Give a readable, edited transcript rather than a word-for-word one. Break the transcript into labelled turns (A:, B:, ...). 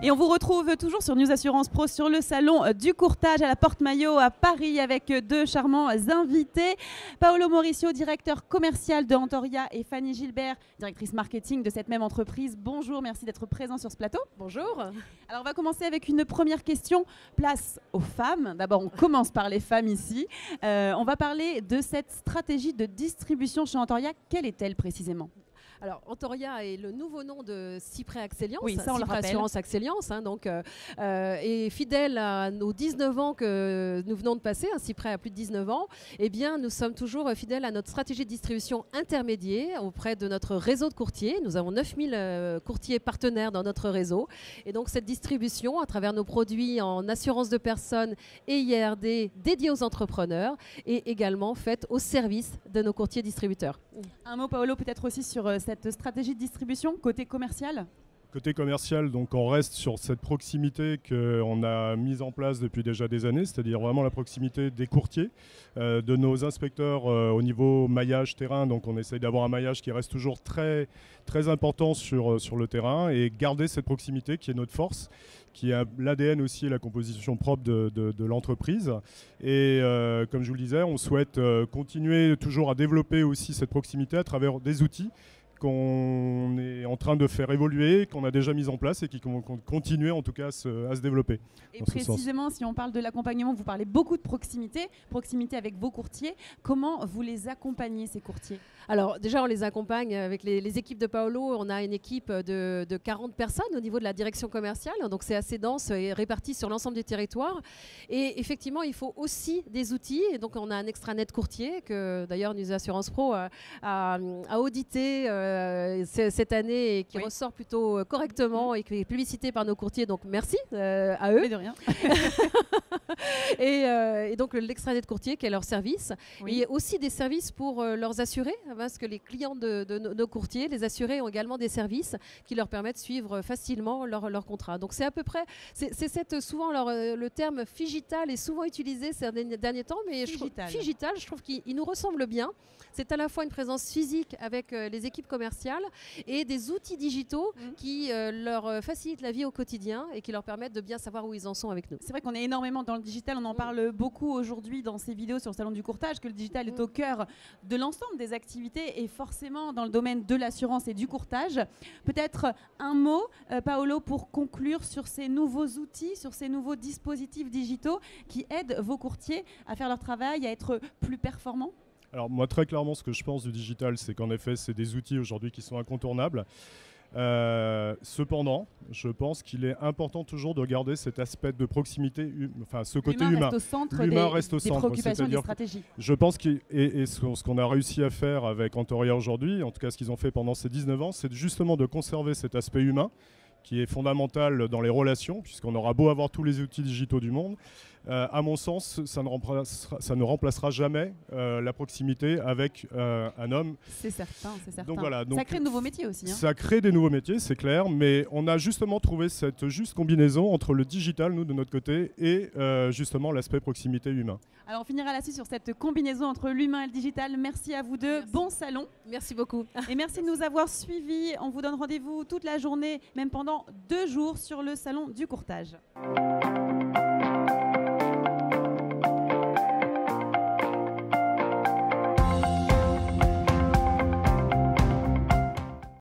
A: Et on vous retrouve toujours sur News Assurance Pro sur le salon du courtage à la Porte Maillot à Paris avec deux charmants invités. Paolo Mauricio, directeur commercial de Antoria, et Fanny Gilbert, directrice marketing de cette même entreprise. Bonjour, merci d'être présent sur ce plateau.
B: Bonjour.
A: Alors on va commencer avec une première question. Place aux femmes. D'abord, on commence par les femmes ici. On va parler de cette stratégie de distribution chez Antoria. Quelle est-elle précisément ?
B: Alors, Antoria est le nouveau nom de Cyprès Axeliance,
A: oui, ça on le rappelle.
B: Assurance Axeliance, et fidèle à nos 19 ans que nous venons de passer, Cyprès a plus de 19 ans, eh bien, nous sommes toujours fidèles à notre stratégie de distribution intermédiaire auprès de notre réseau de courtiers. Nous avons 9000 courtiers partenaires dans notre réseau. Et donc, cette distribution, à travers nos produits en assurance de personnes et IRD dédiés aux entrepreneurs, est également faite au service de nos courtiers distributeurs.
A: Un mot, Paolo, peut-être aussi sur cette stratégie de distribution côté commercial ?
C: Côté commercial, donc on reste sur cette proximité qu'on a mise en place depuis déjà des années, c'est-à-dire vraiment la proximité des courtiers, de nos inspecteurs au niveau maillage terrain. Donc on essaye d'avoir un maillage qui reste toujours très, très important sur le terrain et garder cette proximité qui est notre force, qui est l'ADN aussi et la composition propre de l'entreprise. Et comme je vous le disais, on souhaite continuer toujours à développer aussi cette proximité à travers des outils qu'on est en train de faire évoluer, qu'on a déjà mis en place et qui vont continuer en tout cas à se développer.
A: Et précisément, si on parle de l'accompagnement, vous parlez beaucoup de proximité avec vos courtiers. Comment vous les accompagnez, ces courtiers ?
B: Alors déjà, on les accompagne avec les équipes de Paolo. On a une équipe de 40 personnes au niveau de la direction commerciale, donc c'est assez dense et réparti sur l'ensemble du territoire. Et effectivement, il faut aussi des outils. Et donc on a un extranet courtier que d'ailleurs News Assurance Pro a audité cette année et qui ressort plutôt correctement et qui est publicité par nos courtiers, donc merci à eux.
A: Mais de rien.
B: et donc l'extranet courtier qui est leur service, et aussi des services pour leurs assurés, parce que les clients de nos courtiers, les assurés ont également des services qui leur permettent de suivre facilement leur contrat. Donc c'est à peu près, souvent le terme figital est souvent utilisé ces derniers temps, mais figital, je trouve qu'il nous ressemble bien. C'est à la fois une présence physique avec les équipes commerciales et des outils digitaux qui leur facilitent la vie au quotidien et qui leur permettent de bien savoir où ils en sont avec nous.
A: C'est vrai qu'on est énormément dans le digital, on en parle beaucoup aujourd'hui dans ces vidéos sur le salon du courtage, que le digital est au cœur de l'ensemble des activités et forcément dans le domaine de l'assurance et du courtage. Peut-être un mot, Paolo, pour conclure sur ces nouveaux outils, sur ces nouveaux dispositifs digitaux qui aident vos courtiers à faire leur travail, à être plus performants ?
C: Alors moi, très clairement, ce que je pense du digital, c'est qu'en effet, c'est des outils aujourd'hui qui sont incontournables. Cependant, je pense qu'il est important toujours de garder cet aspect de proximité, enfin ce côté humain.
A: L'humain
C: reste au centre
A: des préoccupations et des stratégies.
C: Je pense ce qu'on a réussi à faire avec Antoria aujourd'hui, en tout cas ce qu'ils ont fait pendant ces 19 ans, c'est justement de conserver cet aspect humain qui est fondamental dans les relations, puisqu'on aura beau avoir tous les outils digitaux du monde. À mon sens, ça ne remplacera jamais la proximité avec un homme.
A: C'est certain, c'est certain.
C: Donc, voilà,
A: ça crée de nouveaux métiers aussi.
C: Ça crée des nouveaux métiers, c'est clair, mais on a justement trouvé cette juste combinaison entre le digital, nous, de notre côté, et justement l'aspect proximité humain.
A: Alors on finira là-dessus sur cette combinaison entre l'humain et le digital. Merci à vous deux.
B: Merci.
A: Bon salon.
B: Merci beaucoup.
A: Et merci de nous avoir suivis. On vous donne rendez-vous toute la journée, même pendant 2 jours, sur le salon du courtage.